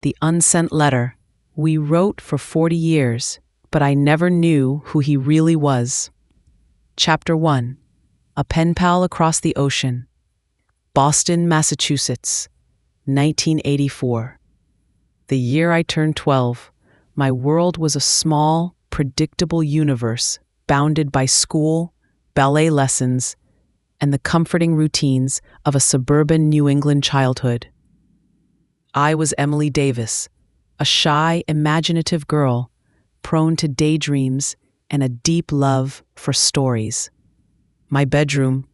The Unsent Letter. We wrote for 40 years, but I never knew who he really was. Chapter 1. A Pen Pal Across the Ocean. Boston, Massachusetts, 1984. The year I turned 12, my world was a small, predictable universe bounded by school, ballet lessons, and the comforting routines of a suburban New England childhood. I was Emily Davis, a shy, imaginative girl, prone to daydreams and a deep love for stories. My bedroom,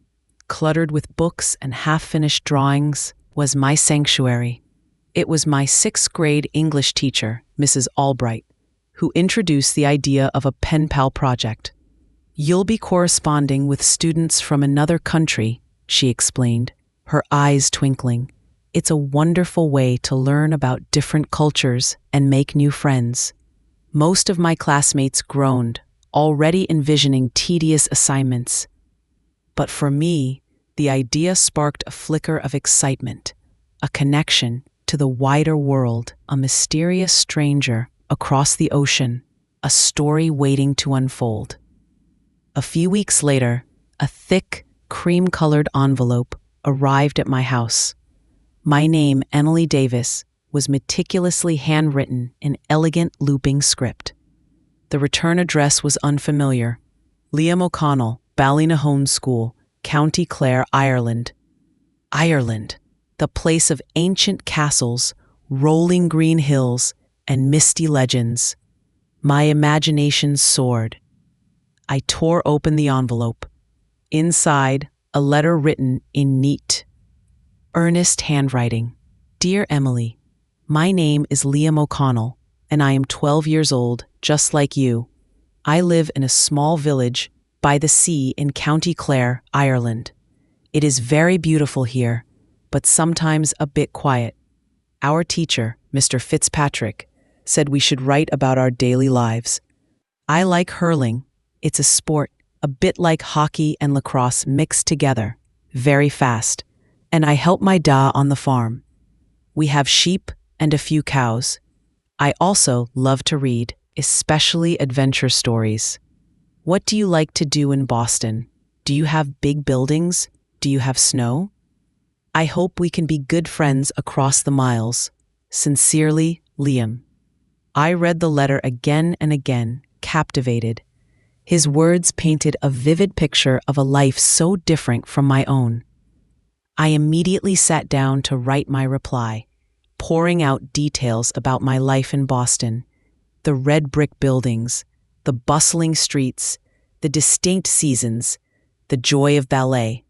cluttered with books and half-finished drawings, was my sanctuary. It was my 6th grade English teacher, Mrs. Albright, who introduced the idea of a pen pal project. "You'll be corresponding with students from another country," she explained, her eyes twinkling. "It's a wonderful way to learn about different cultures and make new friends." Most of my classmates groaned, already envisioning tedious assignments. But for me, the idea sparked a flicker of excitement, a connection to the wider world, a mysterious stranger across the ocean, a story waiting to unfold. A few weeks later, a thick, cream-colored envelope arrived at my house. My name, Emily Davis, was meticulously handwritten in elegant looping script. The return address was unfamiliar. Liam O'Connell, Ballynahoon School, County Clare, Ireland. Ireland, the place of ancient castles, rolling green hills, and misty legends. My imagination soared. I tore open the envelope. Inside, a letter written in neat, earnest handwriting. "Dear Emily, my name is Liam O'Connell, and I am 12 years old, just like you. I live in a small village by the sea in County Clare, Ireland. It is very beautiful here, but sometimes a bit quiet. Our teacher, Mr. Fitzpatrick, said we should write about our daily lives. I like hurling. It's a sport, a bit like hockey and lacrosse mixed together, very fast, and I help my da on the farm. We have sheep and a few cows. I also love to read, especially adventure stories. What do you like to do in Boston? Do you have big buildings? Do you have snow? I hope we can be good friends across the miles. Sincerely, Liam." I read the letter again and again, captivated. His words painted a vivid picture of a life so different from my own. I immediately sat down to write my reply, pouring out details about my life in Boston, the red brick buildings, the bustling streets, the distinct seasons, the joy of ballet.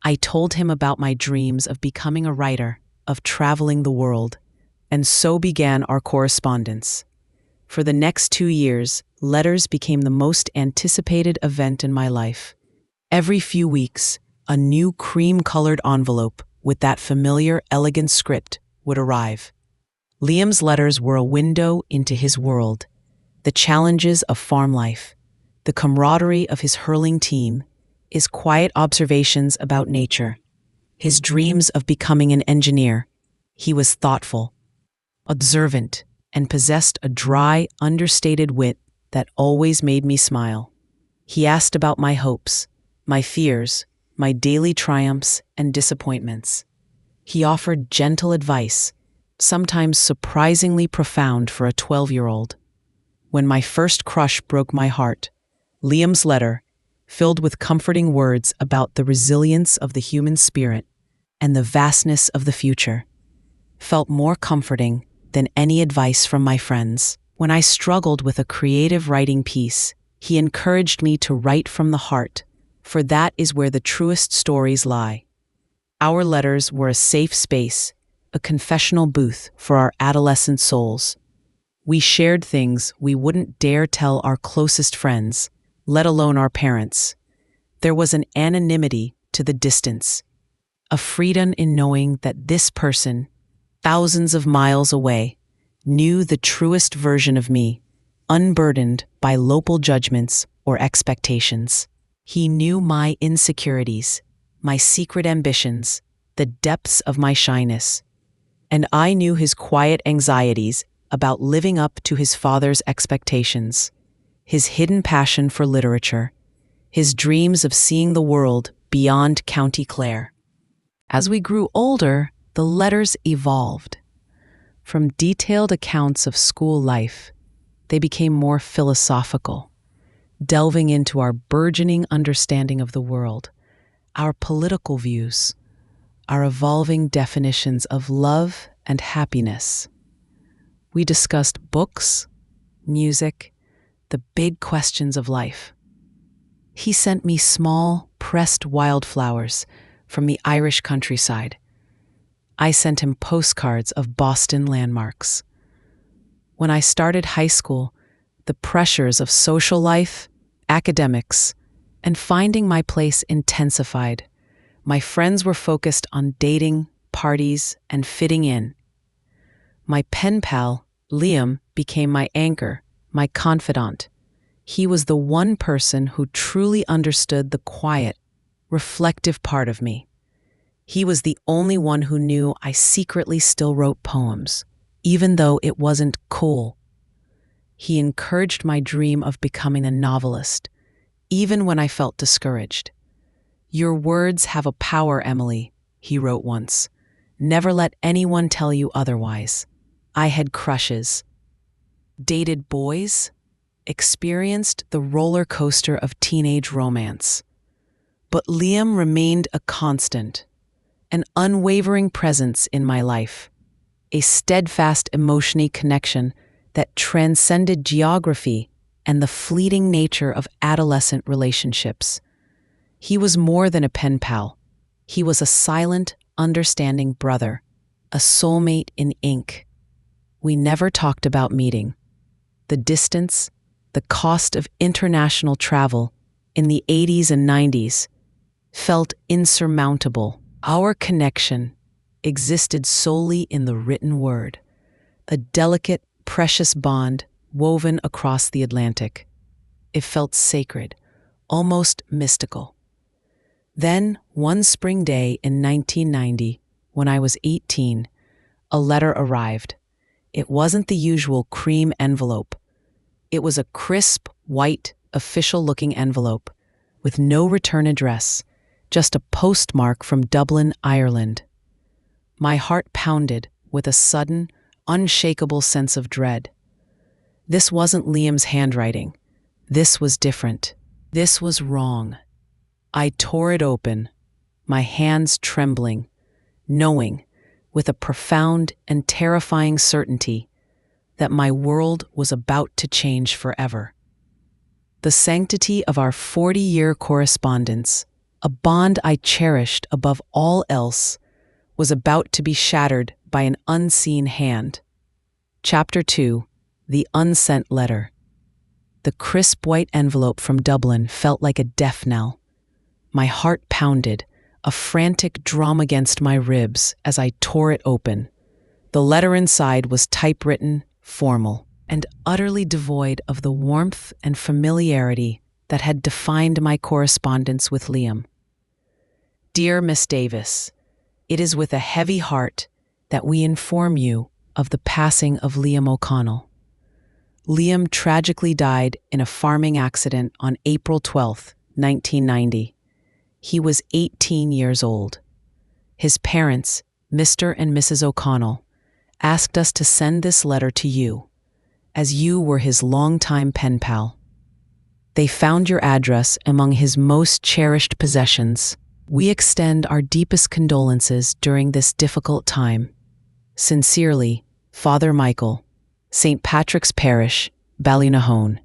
I told him about my dreams of becoming a writer, of traveling the world, and so began our correspondence. For the next 2 years, letters became the most anticipated event in my life. Every few weeks, a new cream-colored envelope with that familiar, elegant script would arrive. Liam's letters were a window into his world, the challenges of farm life, the camaraderie of his hurling team, his quiet observations about nature, his dreams of becoming an engineer. He was thoughtful, observant, and possessed a dry, understated wit that always made me smile. He asked about my hopes, my fears, my daily triumphs and disappointments. He offered gentle advice, sometimes surprisingly profound for a 12-year-old. When my first crush broke my heart, Liam's letter, filled with comforting words about the resilience of the human spirit and the vastness of the future, felt more comforting than any advice from my friends. When I struggled with a creative writing piece, he encouraged me to write from the heart, for that is where the truest stories lie. Our letters were a safe space, a confessional booth for our adolescent souls. We shared things we wouldn't dare tell our closest friends, let alone our parents. There was an anonymity to the distance, a freedom in knowing that this person, thousands of miles away, knew the truest version of me, unburdened by local judgments or expectations. He knew my insecurities, my secret ambitions, the depths of my shyness. and I knew his quiet anxieties about living up to his father's expectations, his hidden passion for literature, his dreams of seeing the world beyond County Clare. As we grew older, the letters evolved. From detailed accounts of school life, they became more philosophical, delving into our burgeoning understanding of the world, our political views, our evolving definitions of love and happiness. We discussed books, music, the big questions of life. He sent me small, pressed wildflowers from the Irish countryside. I sent him postcards of Boston landmarks. When I started high school, the pressures of social life, academics, and finding my place intensified. My friends were focused on dating, parties, and fitting in. My pen pal, Liam, became my anchor, my confidant. He was the one person who truly understood the quiet, reflective part of me. He was the only one who knew I secretly still wrote poems, even though it wasn't cool. He encouraged my dream of becoming a novelist, even when I felt discouraged. "Your words have a power, Emily," he wrote once. "Never let anyone tell you otherwise." I had crushes, dated boys, experienced the roller coaster of teenage romance. But Liam remained a constant, an unwavering presence in my life, a steadfast emotional connection that transcended geography and the fleeting nature of adolescent relationships. He was more than a pen pal. He was a silent, understanding brother, a soulmate in ink. We never talked about meeting. The distance, the cost of international travel in the 80s and 90s felt insurmountable. Our connection existed solely in the written word, a delicate, precious bond woven across the Atlantic. It felt sacred, almost mystical. Then, one spring day in 1990, when I was 18, a letter arrived. It wasn't the usual cream envelope. It was a crisp, white, official-looking envelope with no return address, just a postmark from Dublin, Ireland. My heart pounded with a sudden, unshakable sense of dread. This wasn't Liam's handwriting. This was different. This was wrong. I tore it open, my hands trembling, knowing, with a profound and terrifying certainty, that my world was about to change forever. The sanctity of our 40-year correspondence, a bond I cherished above all else, was about to be shattered by an unseen hand. Chapter 2: The Unsent Letter. The crisp white envelope from Dublin felt like a death knell. My heart pounded, a frantic drum against my ribs as I tore it open. The letter inside was typewritten, formal, and utterly devoid of the warmth and familiarity that had defined my correspondence with Liam. "Dear Miss Davis, it is with a heavy heart that we inform you of the passing of Liam O'Connell. Liam tragically died in a farming accident on April 12, 1990. He was 18 years old. His parents, Mr. and Mrs. O'Connell, asked us to send this letter to you, as you were his longtime pen pal. They found your address among his most cherished possessions. We extend our deepest condolences during this difficult time. Sincerely, Father Michael, St. Patrick's Parish, Ballynahoe."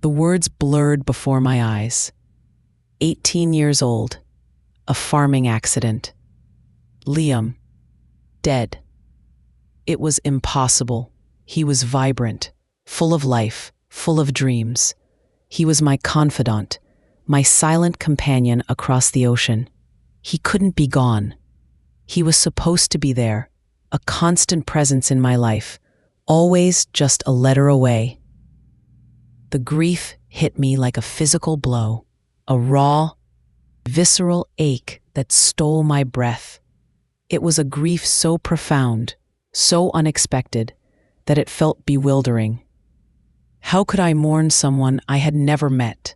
The words blurred before my eyes. 18 years old, a farming accident. Liam, dead. It was impossible. He was vibrant, full of life, full of dreams. He was my confidant, my silent companion across the ocean. He couldn't be gone. He was supposed to be there, a constant presence in my life, always just a letter away. The grief hit me like a physical blow, a raw, visceral ache that stole my breath. It was a grief so profound, so unexpected, that it felt bewildering. How could I mourn someone I had never met,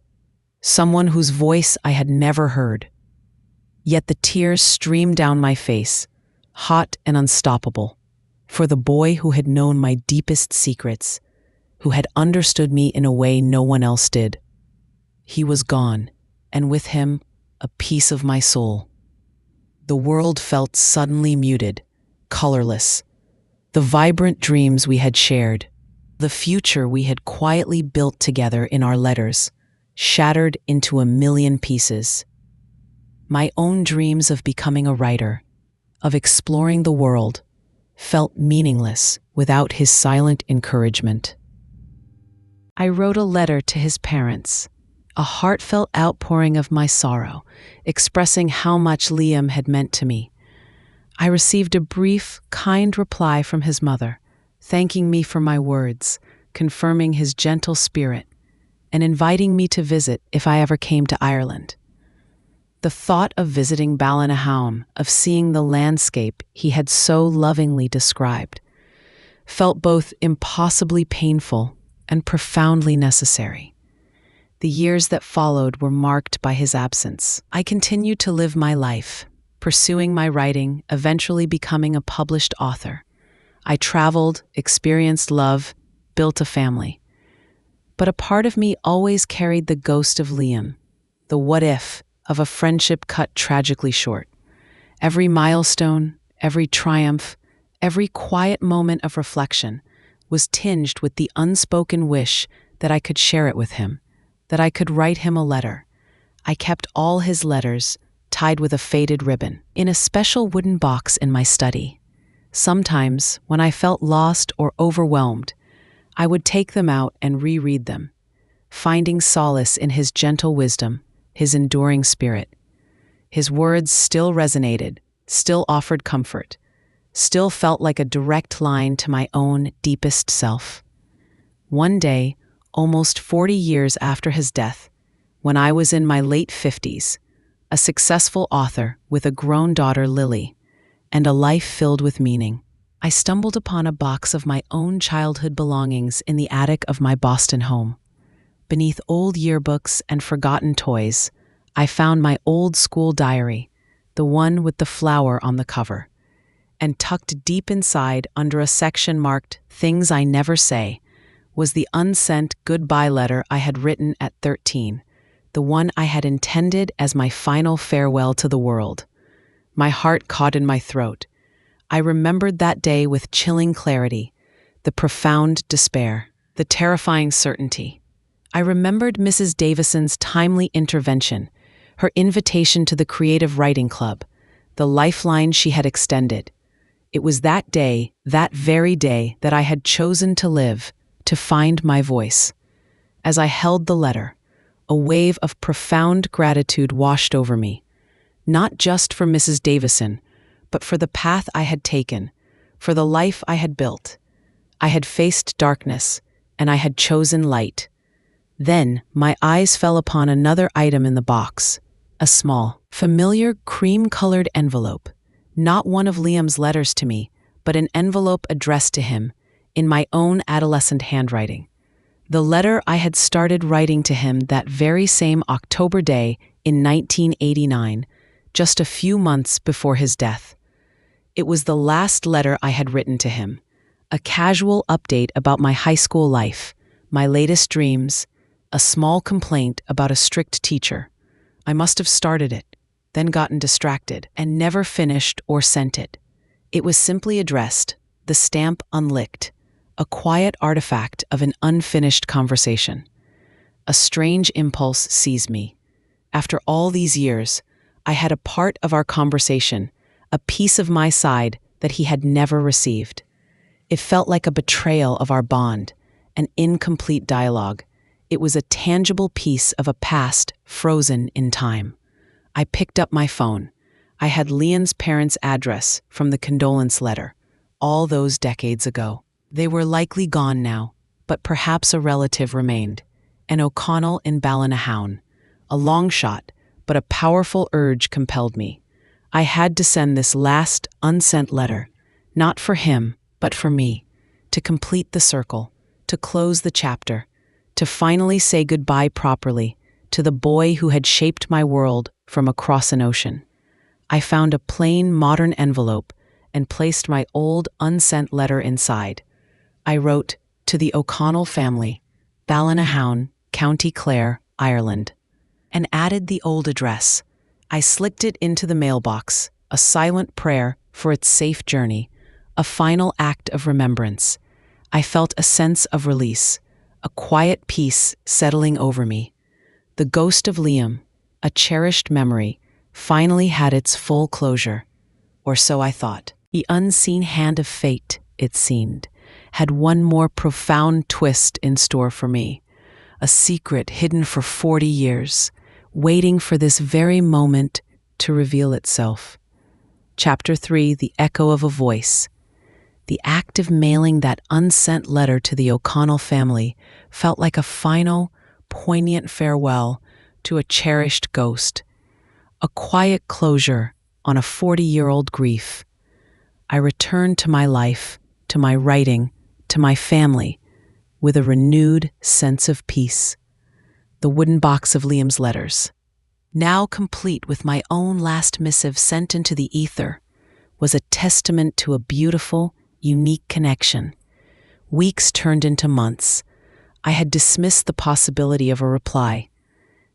someone whose voice I had never heard? Yet the tears streamed down my face, hot and unstoppable, for the boy who had known my deepest secrets, who had understood me in a way no one else did. He was gone, and with him, a piece of my soul. The world felt suddenly muted, colorless. The vibrant dreams we had shared, the future we had quietly built together in our letters, shattered into a million pieces. My own dreams of becoming a writer, of exploring the world, felt meaningless without his silent encouragement. I wrote a letter to his parents, a heartfelt outpouring of my sorrow, expressing how much Liam had meant to me. I received a brief, kind reply from his mother, thanking me for my words, confirming his gentle spirit, and inviting me to visit if I ever came to Ireland. The thought of visiting Ballynahown, of seeing the landscape he had so lovingly described, felt both impossibly painful and profoundly necessary. The years that followed were marked by his absence. I continued to live my life, pursuing my writing, eventually becoming a published author. I traveled, experienced love, built a family. But a part of me always carried the ghost of Liam, the what if of a friendship cut tragically short. Every milestone, every triumph, every quiet moment of reflection was tinged with the unspoken wish that I could share it with him, that I could write him a letter. I kept all his letters, tied with a faded ribbon, in a special wooden box in my study. Sometimes, when I felt lost or overwhelmed, I would take them out and reread them, finding solace in his gentle wisdom, his enduring spirit. His words still resonated, still offered comfort, still felt like a direct line to my own deepest self. One day, almost 40 years after his death, when I was in my late 50s, a successful author with a grown daughter, Lily, and a life filled with meaning, I stumbled upon a box of my own childhood belongings in the attic of my Boston home. Beneath old yearbooks and forgotten toys, I found my old school diary, the one with the flower on the cover. And tucked deep inside, under a section marked "Things I Never Say," was the unsent goodbye letter I had written at 13, the one I had intended as my final farewell to the world. My heart caught in my throat. I remembered that day with chilling clarity, the profound despair, the terrifying certainty. I remembered Mrs. Davison's timely intervention, her invitation to the Creative Writing Club, the lifeline she had extended. It was that day, that very day, that I had chosen to live, to find my voice. As I held the letter, a wave of profound gratitude washed over me, not just for Mrs. Davison, but for the path I had taken, for the life I had built. I had faced darkness, and I had chosen light. Then my eyes fell upon another item in the box, a small, familiar cream-colored envelope, not one of Liam's letters to me, but an envelope addressed to him, in my own adolescent handwriting. The letter I had started writing to him that very same October day in 1989, just a few months before his death. It was the last letter I had written to him, a casual update about my high school life, my latest dreams, a small complaint about a strict teacher. I must have started it, then gotten distracted, and never finished or sent it. It was simply addressed, the stamp unlicked, a quiet artifact of an unfinished conversation. A strange impulse seized me. After all these years, I had a part of our conversation, a piece of my side that he had never received. It felt like a betrayal of our bond, an incomplete dialogue. It was a tangible piece of a past frozen in time. I picked up my phone. I had Liam's parents' address from the condolence letter, all those decades ago. They were likely gone now, but perhaps a relative remained, an O'Connell in Ballynahown. A long shot, but a powerful urge compelled me. I had to send this last unsent letter, not for him, but for me, to complete the circle, to close the chapter, to finally say goodbye properly to the boy who had shaped my world from across an ocean. I found a plain, modern envelope and placed my old, unsent letter inside. I wrote, "To the O'Connell family, Ballynahown, County Clare, Ireland," and added the old address. I slicked it into the mailbox, a silent prayer for its safe journey, a final act of remembrance. I felt a sense of release, a quiet peace settling over me. The ghost of Liam, a cherished memory, finally had its full closure. Or so I thought. The unseen hand of fate, it seemed, had one more profound twist in store for me. A secret hidden for 40 years, waiting for this very moment to reveal itself. Chapter 3, The Echo of a Voice. The act of mailing that unsent letter to the O'Connell family felt like a final, poignant farewell to a cherished ghost, a quiet closure on a 40-year-old grief. I returned to my life, to my writing, to my family, with a renewed sense of peace. The wooden box of Liam's letters, now complete with my own last missive sent into the ether, was a testament to a beautiful, unique connection. Weeks turned into months. I had dismissed the possibility of a reply.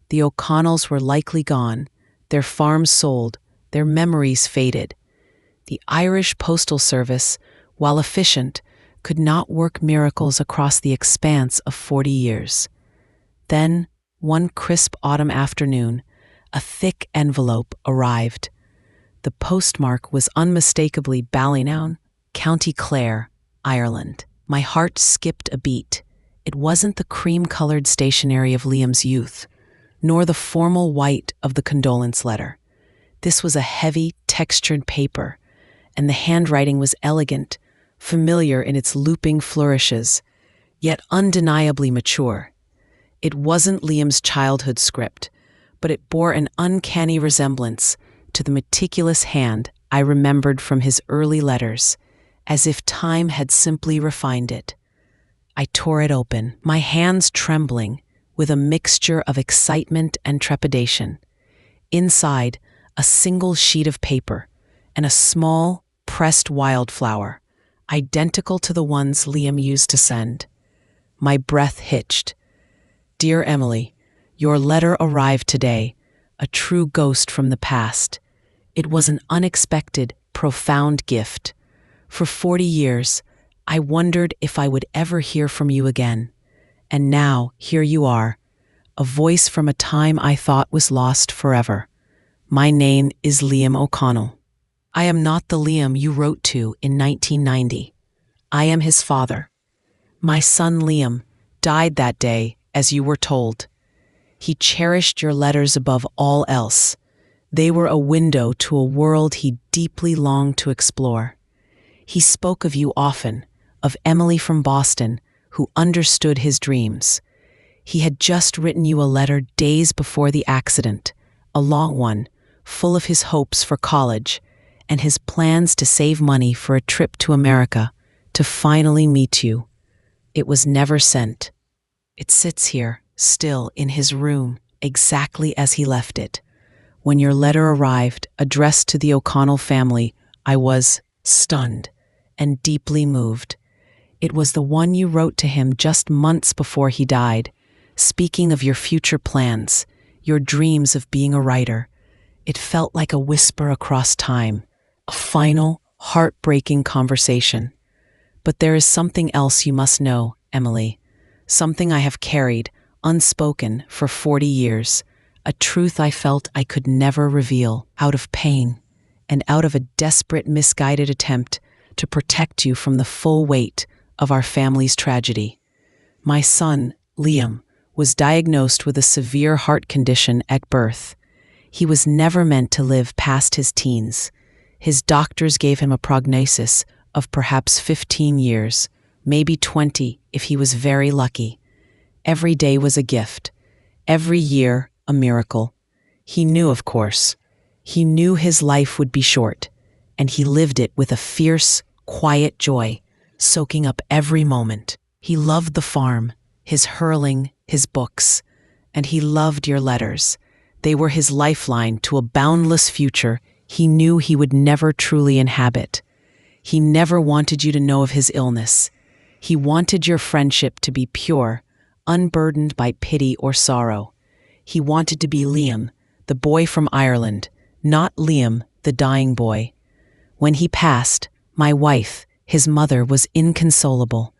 The O'Connells were likely gone, their farms sold, their memories faded. The Irish Postal Service, while efficient, could not work miracles across the expanse of 40 years. Then, one crisp autumn afternoon, a thick envelope arrived. The postmark was unmistakably Ballynahown, County Clare, Ireland. My heart skipped a beat. It wasn't the cream-colored stationery of Liam's youth, nor the formal white of the condolence letter. This was a heavy, textured paper, and the handwriting was elegant, familiar in its looping flourishes, yet undeniably mature. It wasn't Liam's childhood script, but it bore an uncanny resemblance to the meticulous hand I remembered from his early letters, as if time had simply refined it. I tore it open, my hands trembling with a mixture of excitement and trepidation. Inside, a single sheet of paper and a small, pressed wildflower, identical to the ones Liam used to send. My breath hitched. "Dear Emily, your letter arrived today, a true ghost from the past. It was an unexpected, profound gift. For 40 years, I wondered if I would ever hear from you again. And now, here you are, a voice from a time I thought was lost forever. My name is Liam O'Connell. I am not the Liam you wrote to in 1990. I am his father. My son Liam died that day, as you were told. He cherished your letters above all else. They were a window to a world he deeply longed to explore. He spoke of you often, of Emily from Boston, who understood his dreams. He had just written you a letter days before the accident, a long one, full of his hopes for college and his plans to save money for a trip to America to finally meet you. It was never sent. It sits here, still in his room, exactly as he left it. When your letter arrived, addressed to the O'Connell family, I was stunned and deeply moved. It was the one you wrote to him just months before he died, speaking of your future plans, your dreams of being a writer. It felt like a whisper across time, a final, heartbreaking conversation. But there is something else you must know, Emily, something I have carried, unspoken, for 40 years, a truth I felt I could never reveal, out of pain, and out of a desperate, misguided attempt to protect you from the full weight of our family's tragedy. My son, Liam, was diagnosed with a severe heart condition at birth. He was never meant to live past his teens. His doctors gave him a prognosis of perhaps 15 years, maybe 20 if he was very lucky. Every day was a gift, every year a miracle. He knew, of course. He knew his life would be short, and he lived it with a fierce, quiet joy, soaking up every moment. He loved the farm, his hurling, his books, and he loved your letters. They were his lifeline to a boundless future he knew he would never truly inhabit. He never wanted you to know of his illness. He wanted your friendship to be pure, unburdened by pity or sorrow. He wanted to be Liam, the boy from Ireland, not Liam, the dying boy. When he passed, my wife, his mother, was inconsolable,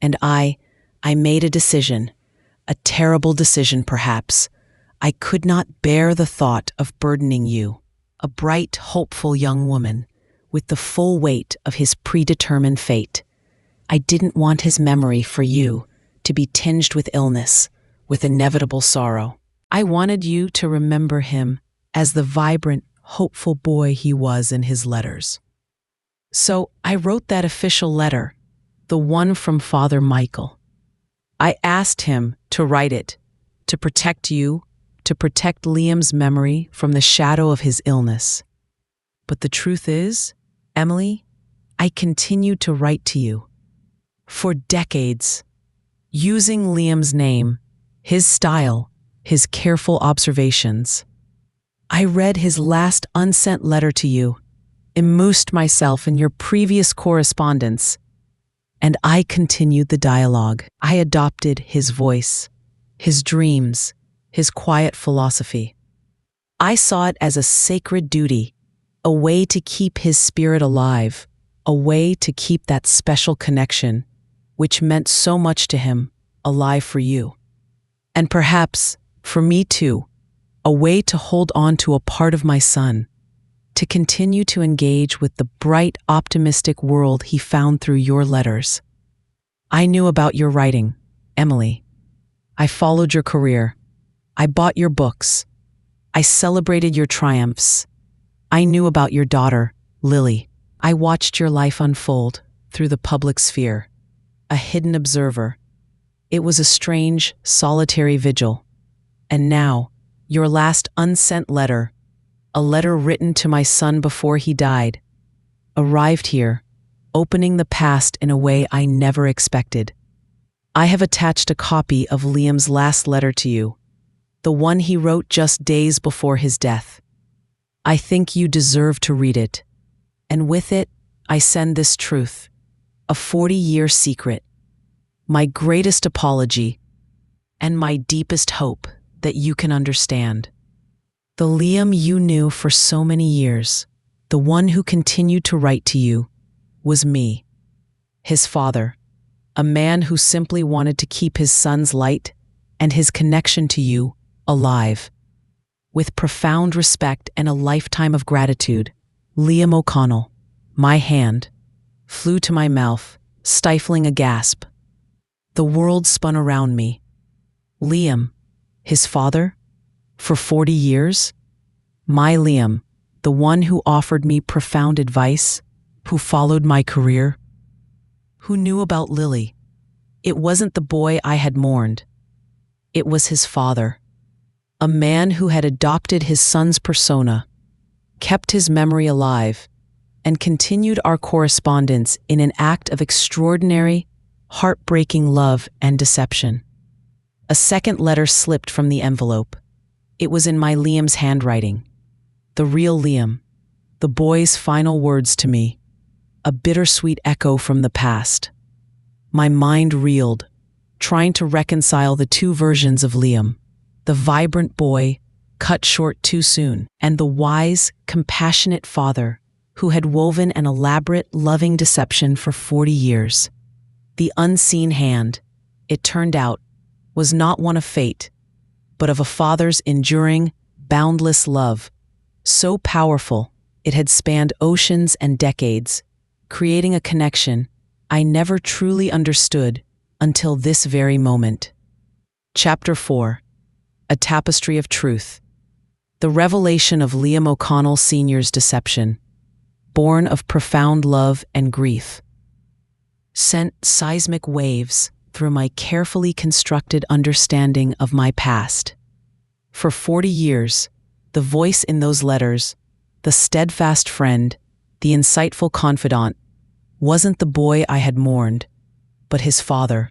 and I made a decision, a terrible decision perhaps. I could not bear the thought of burdening you, a bright, hopeful young woman, with the full weight of his predetermined fate. I didn't want his memory for you to be tinged with illness, with inevitable sorrow. I wanted you to remember him as the vibrant, hopeful boy he was in his letters. So I wrote that official letter, the one from Father Michael. I asked him to write it, to protect you, to protect Liam's memory from the shadow of his illness. But the truth is, Emily, I continued to write to you. For decades, using Liam's name, his style, his careful observations. I read his last unsent letter to you, immersed myself in your previous correspondence, and I continued the dialogue. I adopted his voice, his dreams, his quiet philosophy. I saw it as a sacred duty, a way to keep his spirit alive, a way to keep that special connection, which meant so much to him, alive for you. And perhaps, for me too, a way to hold on to a part of my son, to continue to engage with the bright, optimistic world he found through your letters. I knew about your writing, Emily. I followed your career. I bought your books. I celebrated your triumphs. I knew about your daughter, Lily. I watched your life unfold through the public sphere, a hidden observer. It was a strange, solitary vigil. And now, your last unsent letter, a letter written to my son before he died, arrived here, opening the past in a way I never expected. I have attached a copy of Liam's last letter to you, the one he wrote just days before his death. I think you deserve to read it, and with it, I send this truth, a 40-year secret, my greatest apology, and my deepest hope that you can understand. The Liam you knew for so many years, the one who continued to write to you, was me, his father, a man who simply wanted to keep his son's light and his connection to you alive. With profound respect and a lifetime of gratitude, Liam O'Connell, my hand, flew to my mouth, stifling a gasp. The world spun around me. Liam, his father, for 40 years? My Liam, the one who offered me profound advice, who followed my career, who knew about Lily. It wasn't the boy I had mourned. It was his father, a man who had adopted his son's persona, kept his memory alive, and continued our correspondence in an act of extraordinary, heartbreaking love and deception. A second letter slipped from the envelope. It was in my Liam's handwriting. The real Liam, the boy's final words to me, a bittersweet echo from the past. My mind reeled, trying to reconcile the two versions of Liam, the vibrant boy, cut short too soon, and the wise, compassionate father who had woven an elaborate, loving deception for 40 years. The unseen hand, it turned out, was not one of fate, but of a father's enduring, boundless love, so powerful it had spanned oceans and decades, creating a connection I never truly understood until this very moment. Chapter 4. A Tapestry of Truth. The revelation of Liam O'Connell Sr.'s deception, born of profound love and grief, sent seismic waves through my carefully constructed understanding of my past. For 40 years, the voice in those letters The steadfast friend, the insightful confidant, wasn't the boy I had mourned, but his father.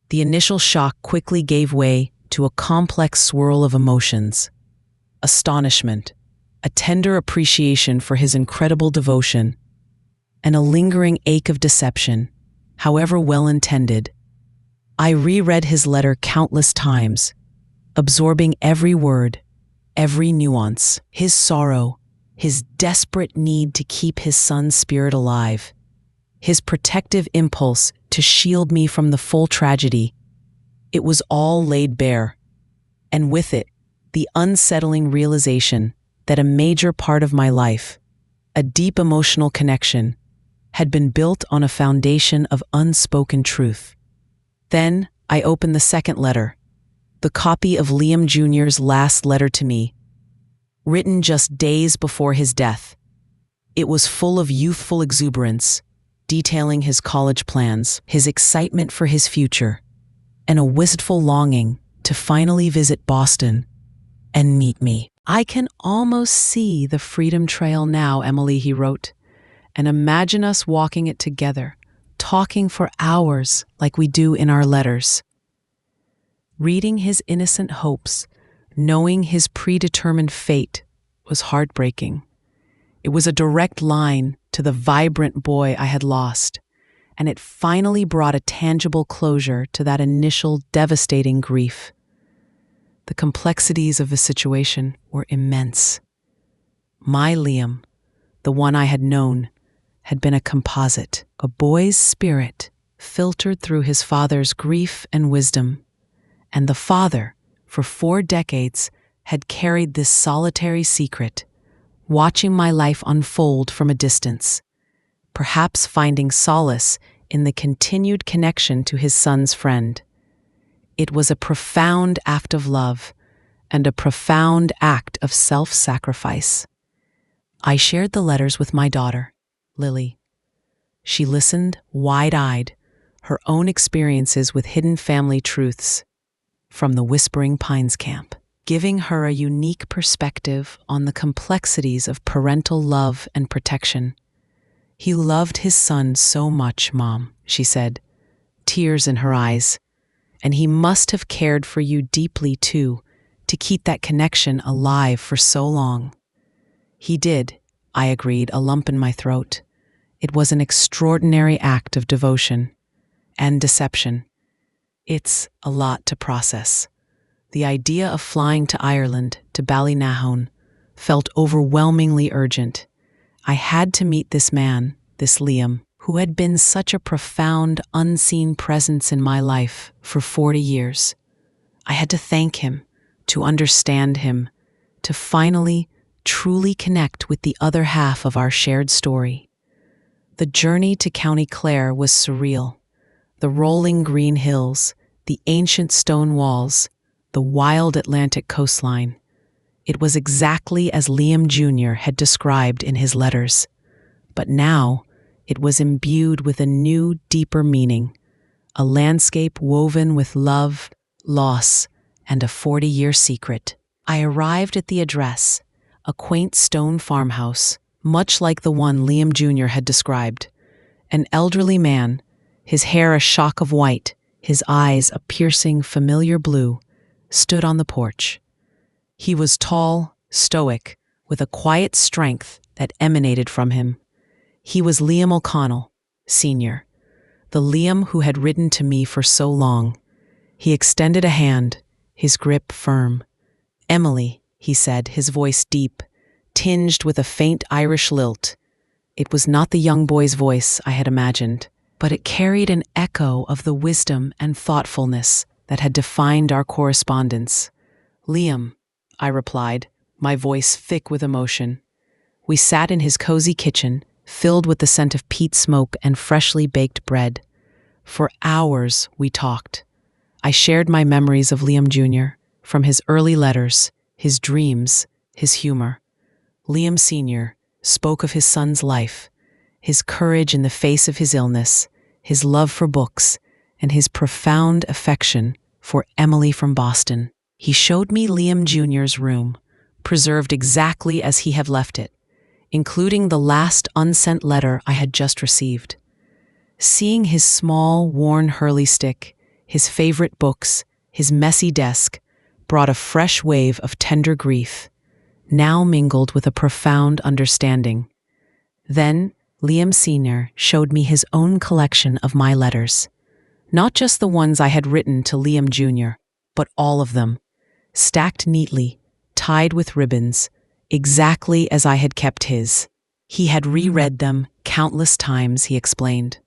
The initial shock quickly gave way to a complex swirl of emotions. Astonishment, a tender appreciation for his incredible devotion, and a lingering ache of deception, however well-intended. I reread his letter countless times, absorbing every word, every nuance, his sorrow, his desperate need to keep his son's spirit alive, his protective impulse to shield me from the full tragedy. It was all laid bare, and with it, the unsettling realization that a major part of my life, a deep emotional connection, had been built on a foundation of unspoken truth. Then I opened the second letter, the copy of Liam Jr.'s last letter to me, written just days before his death. It was full of youthful exuberance, detailing his college plans, his excitement for his future, and a wistful longing to finally visit Boston and meet me. "I can almost see the Freedom Trail now, Emily," he wrote, "and imagine us walking it together, talking for hours like we do in our letters." Reading his innocent hopes, knowing his predetermined fate, was heartbreaking. It was a direct line to the vibrant boy I had lost, and it finally brought a tangible closure to that initial devastating grief. The complexities of the situation were immense. My Liam, the one I had known, had been a composite, a boy's spirit filtered through his father's grief and wisdom. And the father, for 4 decades, had carried this solitary secret, watching my life unfold from a distance, perhaps finding solace in the continued connection to his son's friend. It was a profound act of love and a profound act of self-sacrifice. I shared the letters with my daughter, Lily. She listened wide-eyed, her own experiences with hidden family truths from the Whispering Pines camp, giving her a unique perspective on the complexities of parental love and protection. "He loved his son so much, Mom," she said, tears in her eyes. "And he must have cared for you deeply, too, to keep that connection alive for so long." "He did," I agreed, a lump in my throat. It was an extraordinary act of devotion and deception. It's a lot to process. The idea of flying to Ireland, to Ballynahone, felt overwhelmingly urgent. I had to meet this man, this Liam, who had been such a profound, unseen presence in my life for 40 years. I had to thank him, to understand him, to finally, truly connect with the other half of our shared story. The journey to County Clare was surreal. The rolling green hills, the ancient stone walls, the wild Atlantic coastline. It was exactly as Liam Jr. had described in his letters. But now, it was imbued with a new, deeper meaning, a landscape woven with love, loss, and a 40-year secret. I arrived at the address, a quaint stone farmhouse, much like the one Liam Jr. had described. An elderly man, his hair a shock of white, his eyes a piercing, familiar blue, stood on the porch. He was tall, stoic, with a quiet strength that emanated from him. He was Liam O'Connell, Sr., the Liam who had written to me for so long. He extended a hand, his grip firm. "Emily," he said, his voice deep, tinged with a faint Irish lilt. It was not the young boy's voice I had imagined, but it carried an echo of the wisdom and thoughtfulness that had defined our correspondence. "Liam," I replied, my voice thick with emotion. We sat in his cozy kitchen, filled with the scent of peat smoke and freshly baked bread. For hours we talked. I shared my memories of Liam Jr., from his early letters, his dreams, his humor. Liam Sr. spoke of his son's life, his courage in the face of his illness, his love for books, and his profound affection for Emily from Boston. He showed me Liam Jr.'s room, preserved exactly as he had left it, including the last unsent letter I had just received. Seeing his small, worn hurley stick, his favorite books, his messy desk, brought a fresh wave of tender grief, now mingled with a profound understanding. Then, Liam Sr. showed me his own collection of my letters. Not just the ones I had written to Liam Jr., but all of them, stacked neatly, tied with ribbons, exactly as I had kept his. He had reread them countless times, he explained,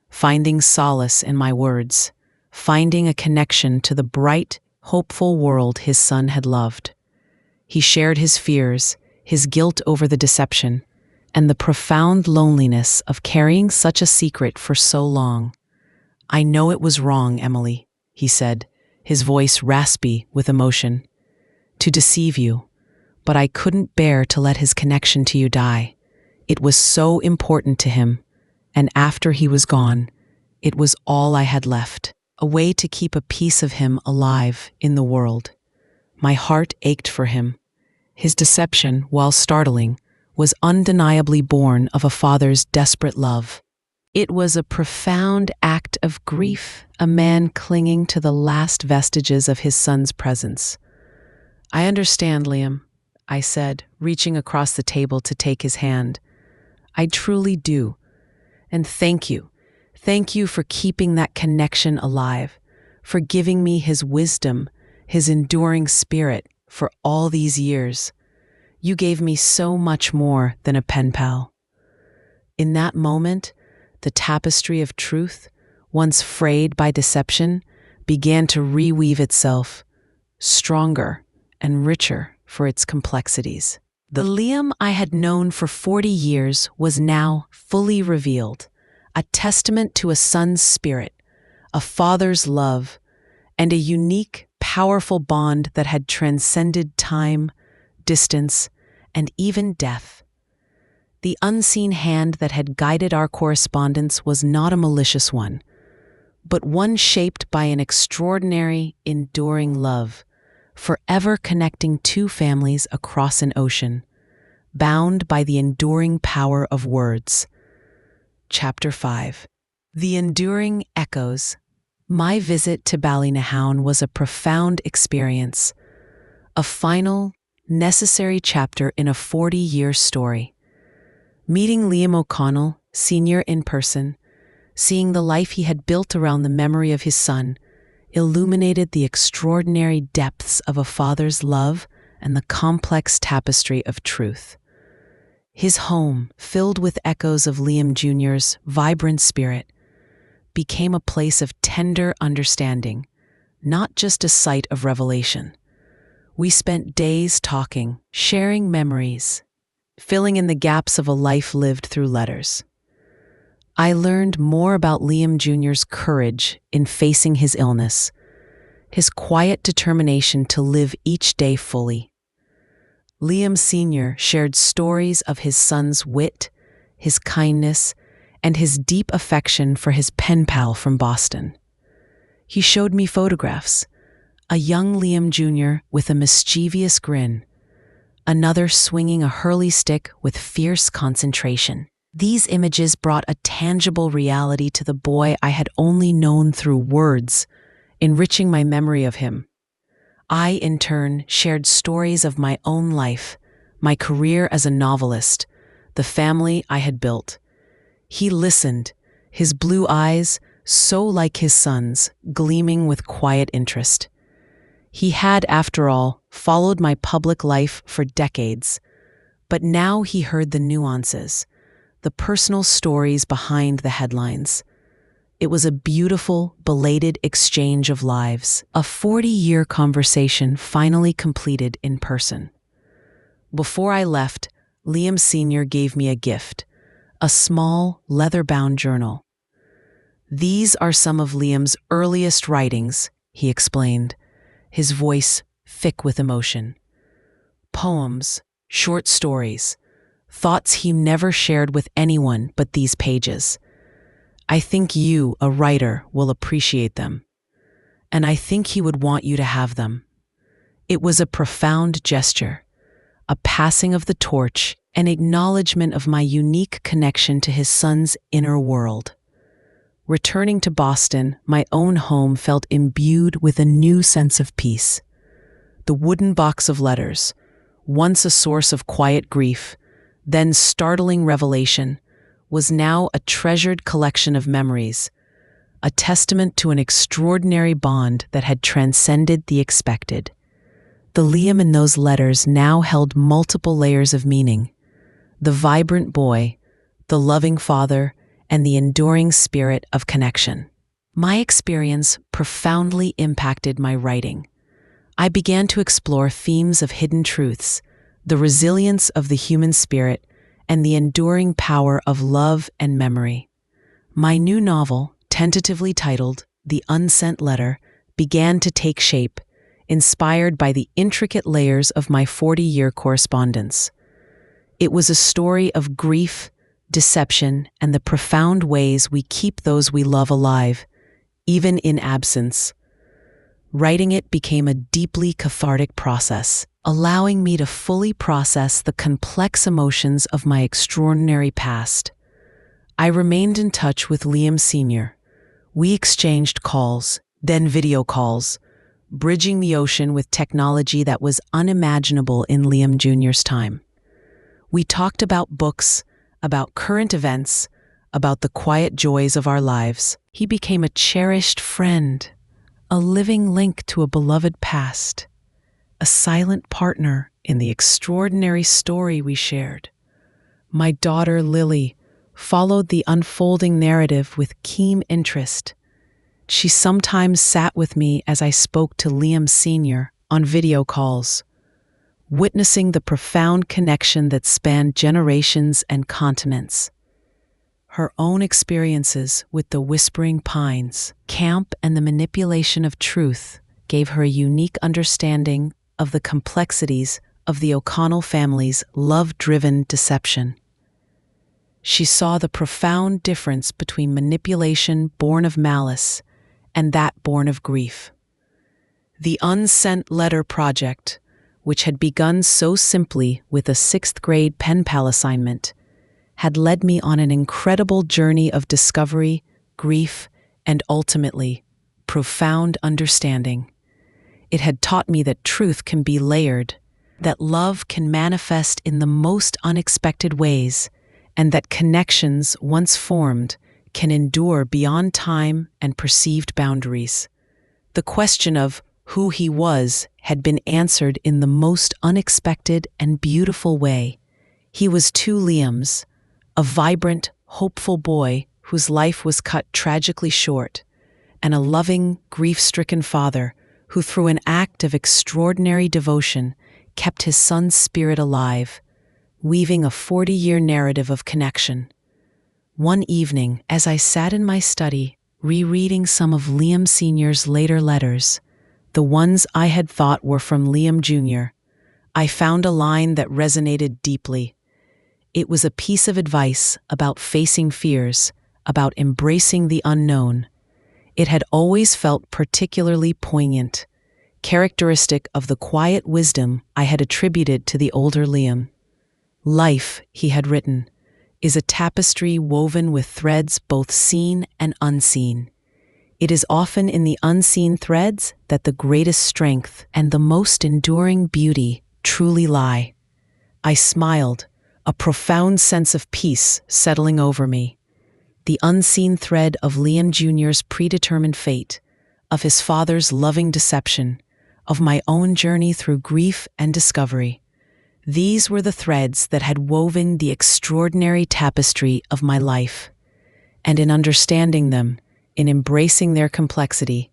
finding solace in my words, finding a connection to the bright, hopeful world his son had loved. He shared his fears, his guilt over the deception, and the profound loneliness of carrying such a secret for so long. "I know it was wrong, Emily," he said, his voice raspy with emotion, "to deceive you, but I couldn't bear to let his connection to you die. It was so important to him, and after he was gone, it was all I had left, a way to keep a piece of him alive in the world. My heart ached for him. His deception, while startling, was undeniably born of a father's desperate love. It was a profound act of grief, a man clinging to the last vestiges of his son's presence." "I understand, Liam," I said, reaching across the table to take his hand. "I truly do. And thank you. Thank you for keeping that connection alive, for giving me his wisdom, his enduring spirit for all these years. You gave me so much more than a pen pal." In that moment, the tapestry of truth, once frayed by deception, began to reweave itself, stronger and richer for its complexities. The Liam I had known for 40 years was now fully revealed, a testament to a son's spirit, a father's love, and a unique, powerful bond that had transcended time, distance, and even death. The unseen hand that had guided our correspondence was not a malicious one, but one shaped by an extraordinary, enduring love, forever connecting two families across an ocean, bound by the enduring power of words. Chapter 5. The Enduring Echoes. My visit to Ballynahown was a profound experience, a final, necessary chapter in a 40-year story. Meeting Liam O'Connell, Sr. in person, seeing the life he had built around the memory of his son, illuminated the extraordinary depths of a father's love and the complex tapestry of truth. His home, filled with echoes of Liam Jr.'s vibrant spirit, became a place of tender understanding, not just a site of revelation. We spent days talking, sharing memories, filling in the gaps of a life lived through letters. I learned more about Liam Jr.'s courage in facing his illness, his quiet determination to live each day fully. Liam Sr. shared stories of his son's wit, his kindness, and his deep affection for his pen pal from Boston. He showed me photographs, a young Liam Jr. with a mischievous grin, another swinging a hurley stick with fierce concentration. These images brought a tangible reality to the boy I had only known through words, enriching my memory of him. I, in turn, shared stories of my own life, my career as a novelist, the family I had built. He listened, his blue eyes, so like his son's, gleaming with quiet interest. He had, after all, followed my public life for decades, but now he heard the nuances, the personal stories behind the headlines. It was a beautiful, belated exchange of lives, a 40-year conversation finally completed in person. Before I left, Liam Sr. gave me a gift, a small, leather-bound journal. "These are some of Liam's earliest writings," he explained, his voice thick with emotion. "Poems, short stories, thoughts he never shared with anyone but these pages. I think you, a writer, will appreciate them. And I think he would want you to have them." It was a profound gesture, a passing of the torch an acknowledgement of my unique connection to his son's inner world. Returning to Boston, my own home felt imbued with a new sense of peace. The wooden box of letters, once a source of quiet grief, then startling revelation, was now a treasured collection of memories, a testament to an extraordinary bond that had transcended the expected. The Liam in those letters now held multiple layers of meaning: the vibrant boy, the loving father, and the enduring spirit of connection. My experience profoundly impacted my writing. I began to explore themes of hidden truths, the resilience of the human spirit, and the enduring power of love and memory. My new novel, tentatively titled The Unsent Letter, began to take shape, inspired by the intricate layers of my 40-year correspondence. It was a story of grief, deception, and the profound ways we keep those we love alive, even in absence. Writing it became a deeply cathartic process, allowing me to fully process the complex emotions of my extraordinary past. I remained in touch with Liam Sr. We exchanged calls, then video calls, bridging the ocean with technology that was unimaginable in Liam Jr.'s time. We talked about books, about current events, about the quiet joys of our lives. He became a cherished friend, a living link to a beloved past, a silent partner in the extraordinary story we shared. My daughter, Lily, followed the unfolding narrative with keen interest. She sometimes sat with me as I spoke to Liam Sr. on video calls, witnessing the profound connection that spanned generations and continents. Her own experiences with the Whispering Pines, camp, and the manipulation of truth gave her a unique understanding of the complexities of the O'Connell family's love-driven deception. She saw the profound difference between manipulation born of malice and that born of grief. The Unsent Letter Project, which had begun so simply with a 6th grade pen pal assignment, had led me on an incredible journey of discovery, grief, and ultimately, profound understanding. It had taught me that truth can be layered, that love can manifest in the most unexpected ways, and that connections, once formed, can endure beyond time and perceived boundaries. The question of who he was had been answered in the most unexpected and beautiful way. He was two Liams, a vibrant, hopeful boy whose life was cut tragically short, and a loving, grief-stricken father who, through an act of extraordinary devotion, kept his son's spirit alive, weaving a 40-year narrative of connection. One evening, as I sat in my study, rereading some of Liam Sr.'s later letters, the ones I had thought were from Liam Jr., I found a line that resonated deeply. It was a piece of advice about facing fears, about embracing the unknown. It had always felt particularly poignant, characteristic of the quiet wisdom I had attributed to the older Liam. Life, he had written, is a tapestry woven with threads both seen and unseen. It is often in the unseen threads that the greatest strength and the most enduring beauty truly lie. I smiled, a profound sense of peace settling over me. The unseen thread of Liam Jr.'s predetermined fate, of his father's loving deception, of my own journey through grief and discovery. These were the threads that had woven the extraordinary tapestry of my life. And in understanding them, in embracing their complexity,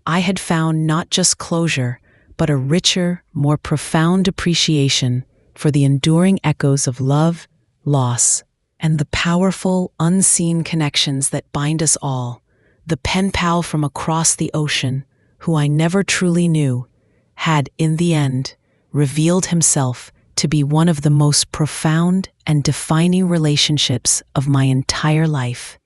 I had found not just closure, but a richer, more profound appreciation for the enduring echoes of love, loss, and the powerful, unseen connections that bind us all. The pen pal from across the ocean, who I never truly knew, had, in the end, revealed himself to be one of the most profound and defining relationships of my entire life.